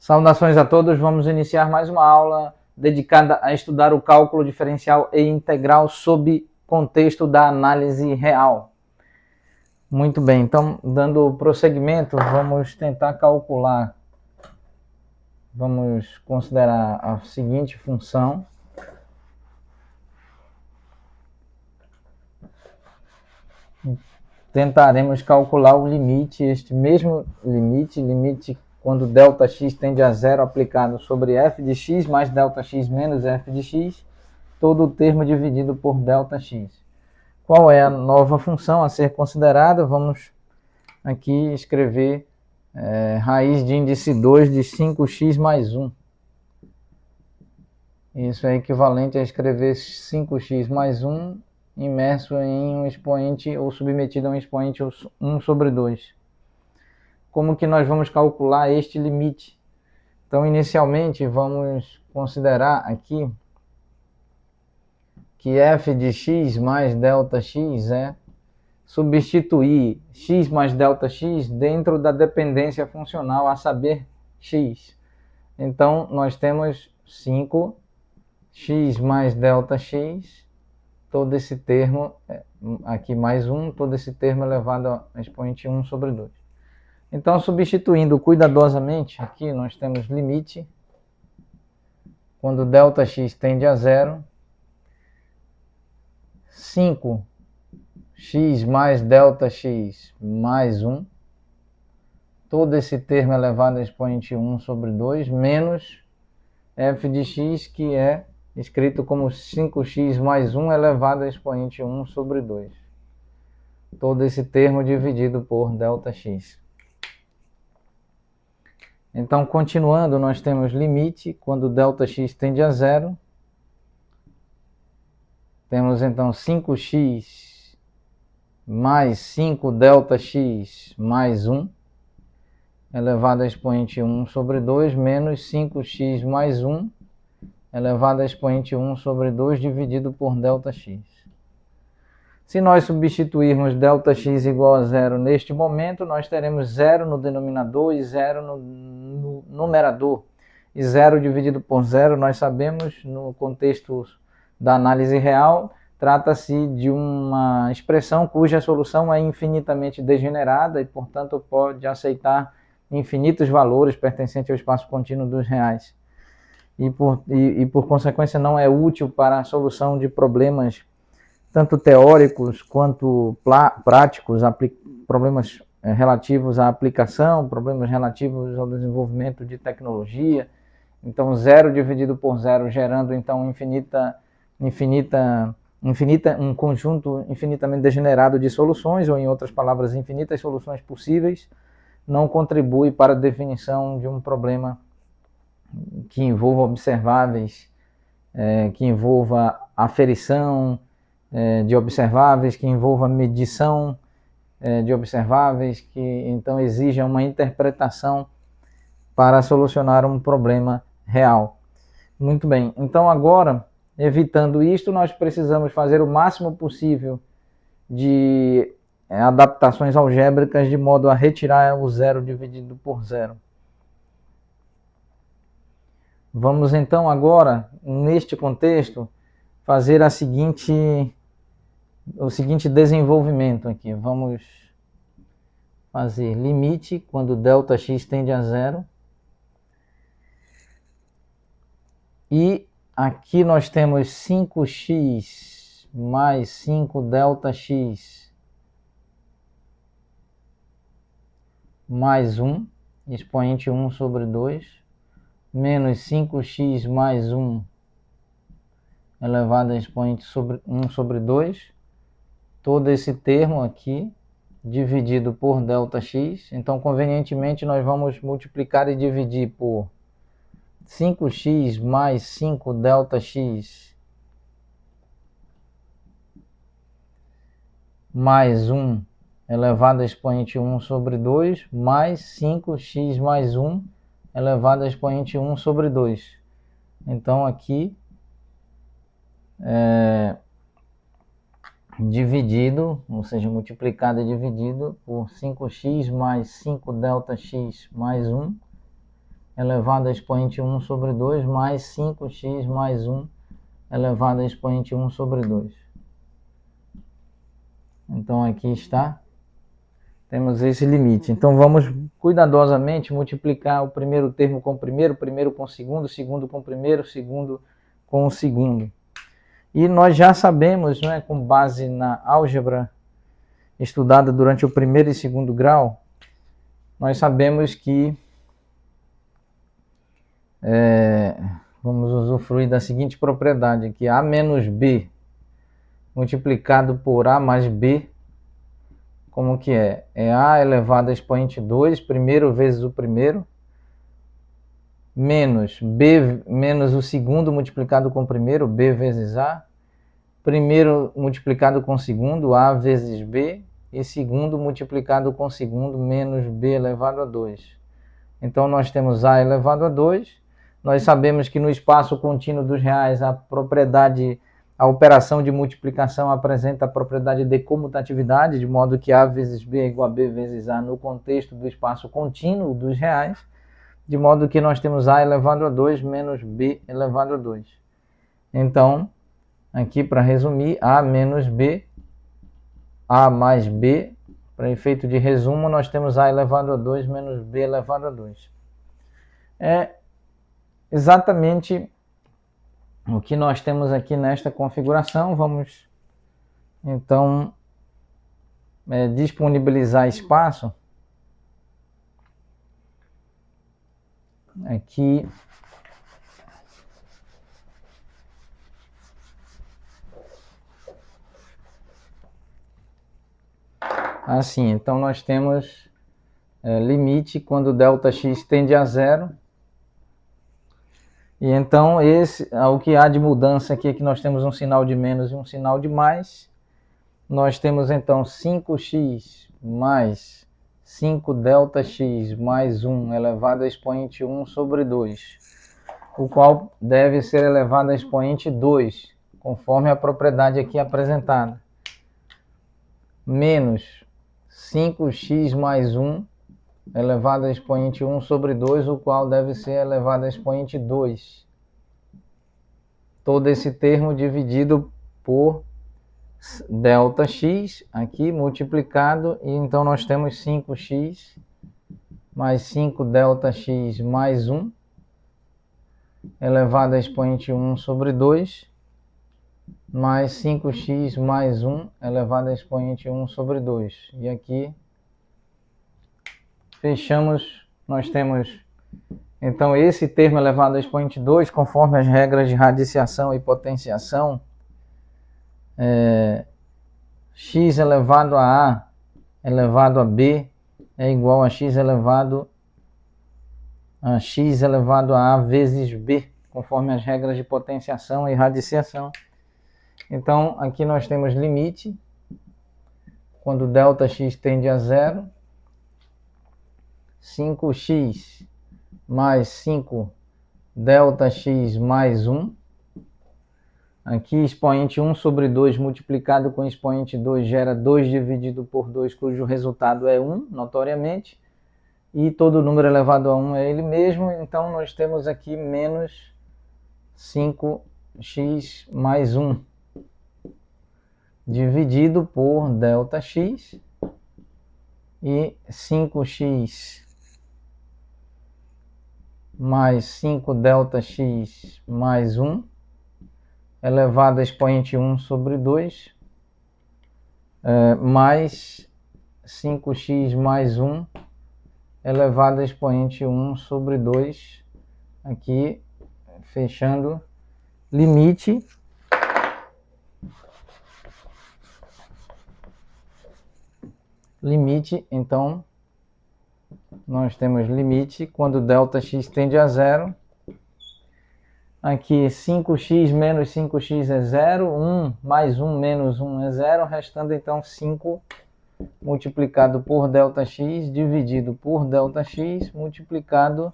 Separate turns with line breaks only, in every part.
Saudações a todos, vamos iniciar mais uma aula dedicada a estudar o cálculo diferencial e integral sob contexto da análise real. Muito bem, então, dando prosseguimento, vamos tentar calcular, vamos considerar a seguinte função. Tentaremos calcular o limite, este mesmo limite quando ΔX tende a zero aplicado sobre f de x mais ΔX menos f de x, todo o termo dividido por ΔX. Qual é a nova função a ser considerada? Vamos aqui escrever raiz de índice 2 de 5x mais 1. Isso é equivalente a escrever 5x mais 1 imerso em um expoente ou submetido a um expoente 1 sobre 2. Como que nós vamos calcular este limite? Então, inicialmente, vamos considerar aqui que f de x mais ΔX é substituir x mais ΔX dentro da dependência funcional, a saber, x. Então, nós temos 5x mais ΔX, todo esse termo, aqui mais 1, todo esse termo elevado a expoente 1 sobre 2. Então, substituindo cuidadosamente, aqui nós temos limite, quando ΔX tende a zero, 5x mais ΔX mais 1, todo esse termo elevado a expoente 1 sobre 2, menos f de x, que é escrito como 5x mais 1 elevado a expoente 1 sobre 2. Todo esse termo dividido por ΔX. Então, continuando, nós temos limite, quando ΔX tende a zero. Temos, então, 5x mais 5ΔX mais 1, elevado a expoente 1 sobre 2, menos 5x mais 1, elevado a expoente 1 sobre 2, dividido por ΔX. Se nós substituirmos ΔX igual a zero neste momento, nós teremos zero no denominador e zero no numerador. E zero dividido por zero, nós sabemos, no contexto da análise real, trata-se de uma expressão cuja solução é infinitamente degenerada e, portanto, pode aceitar infinitos valores pertencentes ao espaço contínuo dos reais. E por consequência, não é útil para a solução de problemas tanto teóricos quanto práticos, problemas relativos à aplicação, problemas relativos ao desenvolvimento de tecnologia. Então, zero dividido por zero, gerando então um conjunto infinitamente degenerado de soluções, ou em outras palavras, infinitas soluções possíveis, não contribui para a definição de um problema que envolva observáveis, que envolva aferição de observáveis, que envolva medição de observáveis, que então exija uma interpretação para solucionar um problema real. Muito bem, então agora, evitando isto, nós precisamos fazer o máximo possível de adaptações algébricas de modo a retirar o zero dividido por zero. Vamos então agora, neste contexto, fazer o seguinte desenvolvimento aqui. Vamos fazer limite quando ΔX tende a zero. E aqui nós temos 5x mais 5ΔX mais 1, expoente 1 sobre 2, menos 5x mais 1 elevado a expoente 1 sobre 2, todo esse termo aqui dividido por ΔX. Então, convenientemente, nós vamos multiplicar e dividir por 5x mais 5ΔX mais 1 elevado a expoente 1 sobre 2, mais 5x mais 1 elevado a expoente 1 sobre 2. Então, aqui, dividido, ou seja, multiplicado e dividido por 5x mais 5ΔX mais 1 elevado a expoente 1 sobre 2 mais 5x mais 1 elevado a expoente 1 sobre 2. Então aqui está, temos esse limite. Então vamos cuidadosamente multiplicar o primeiro termo com o primeiro com o segundo com o primeiro, segundo com o segundo. E nós já sabemos, né, com base na álgebra estudada durante o primeiro e segundo grau, nós sabemos que vamos usufruir da seguinte propriedade, que A menos B multiplicado por A mais B, como que é? É A elevado a expoente 2, primeiro vezes o primeiro, menos B menos o segundo multiplicado com o primeiro, B vezes A, primeiro multiplicado com o segundo, A vezes B, e segundo multiplicado com o segundo, menos B elevado a 2. Então nós temos A elevado a 2, nós sabemos que no espaço contínuo dos reais a operação de multiplicação apresenta a propriedade de comutatividade, de modo que A vezes B é igual a B vezes A no contexto do espaço contínuo dos reais, de modo que nós temos A elevado a 2 menos B elevado a 2. Então, aqui para resumir, A menos B, A mais B, para efeito de resumo, nós temos A elevado a 2 menos B elevado a 2. É exatamente o que nós temos aqui nesta configuração. Vamos, então, disponibilizar espaço. Aqui, assim, então nós temos limite quando ΔX tende a zero. E então o que há de mudança aqui é que nós temos um sinal de menos e um sinal de mais. Nós temos então 5x mais 5ΔX mais 1 elevado a expoente 1 sobre 2, o qual deve ser elevado a expoente 2, conforme a propriedade aqui apresentada, menos 5x mais 1 elevado a expoente 1 sobre 2, o qual deve ser elevado a expoente 2. Todo esse termo dividido por ΔX, aqui multiplicado, e então nós temos 5x mais 5ΔX mais 1 elevado a expoente 1 sobre 2, mais 5x mais 1 elevado a expoente 1 sobre 2. E aqui fechamos, nós temos então esse termo elevado a expoente 2, conforme as regras de radiciação e potenciação, x elevado a A elevado a B é igual a x elevado a A vezes B, conforme as regras de potenciação e radiciação. Então aqui nós temos limite quando ΔX tende a zero, 5x mais 5ΔX mais 1. Aqui expoente 1 sobre 2 multiplicado com expoente 2 gera 2 dividido por 2, cujo resultado é 1, notoriamente. E todo número elevado a 1 é ele mesmo. Então nós temos aqui menos 5x mais 1 dividido por ΔX, e 5x mais 5ΔX mais 1 elevado a expoente 1 sobre 2, mais 5x mais 1 elevado a expoente 1 sobre 2, aqui fechando, limite então nós temos limite quando ΔX tende a zero. Aqui 5x menos 5x é 0, 1 mais 1 menos 1 é 0, restando então 5 multiplicado por ΔX dividido por ΔX multiplicado,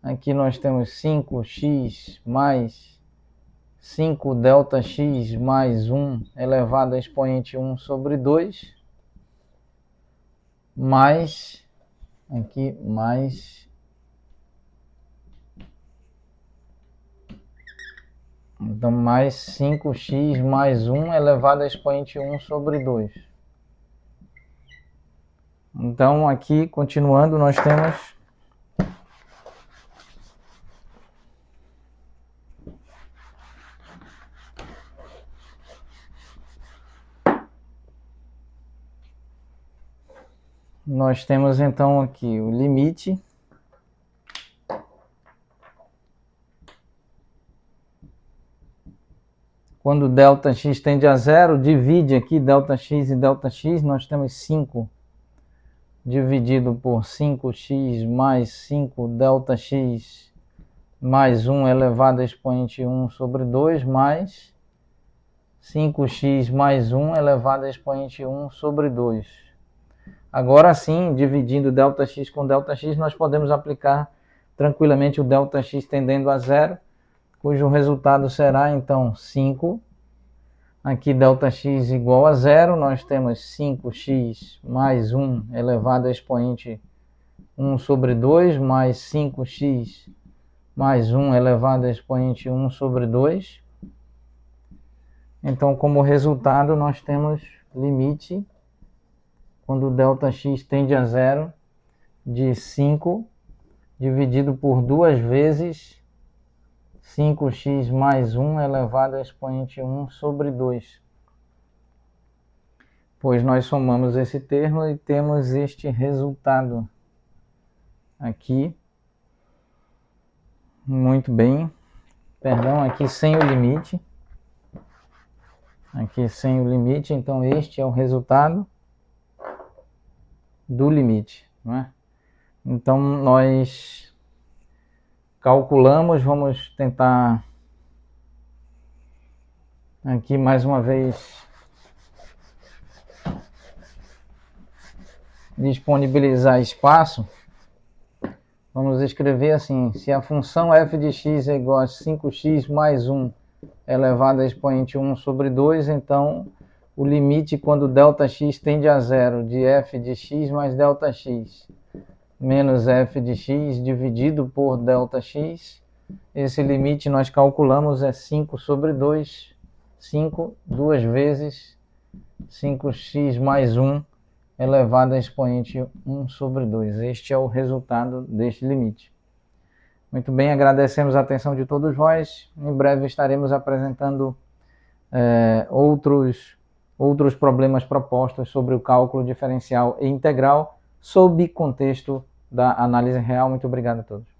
aqui nós temos 5x mais 5ΔX mais 1 elevado a expoente 1 sobre 2, mais, aqui mais Então, mais 5x mais 1 elevado a expoente 1 sobre 2. Então, aqui, continuando, nós temos então aqui o limite quando ΔX tende a zero, divide aqui ΔX e ΔX, nós temos 5 dividido por 5x mais 5 ΔX mais 1 elevado a expoente 1 sobre 2 mais 5x mais 1 elevado a expoente 1 sobre 2. Agora sim, dividindo ΔX com ΔX, nós podemos aplicar tranquilamente o ΔX tendendo a zero, cujo resultado será então 5. Aqui ΔX igual a zero, nós temos 5x mais 1 elevado a expoente 1 sobre 2, mais 5x mais 1 elevado a expoente 1 sobre 2. Então, como resultado, nós temos limite, quando ΔX tende a zero, de 5 dividido por 2 vezes 5x mais 1 elevado a expoente 1 sobre 2. Pois nós somamos esse termo e temos este resultado aqui. Muito bem. Perdão, aqui sem o limite. Aqui sem o limite, então este é o resultado do limite, não é? Então nós calculamos, vamos tentar aqui mais uma vez disponibilizar espaço. Vamos escrever assim: se a função f de x é igual a 5x mais 1 elevado a expoente 1 sobre 2, então o limite quando ΔX tende a zero de f de x mais ΔX menos f de x dividido por ΔX, esse limite nós calculamos é 5 sobre 2, 5, 2 vezes 5x mais 1 elevado a expoente 1 sobre 2. Este é o resultado deste limite. Muito bem, agradecemos a atenção de todos vós. Em breve estaremos apresentando outros problemas propostos sobre o cálculo diferencial e integral sob contexto da análise real. Muito obrigado a todos.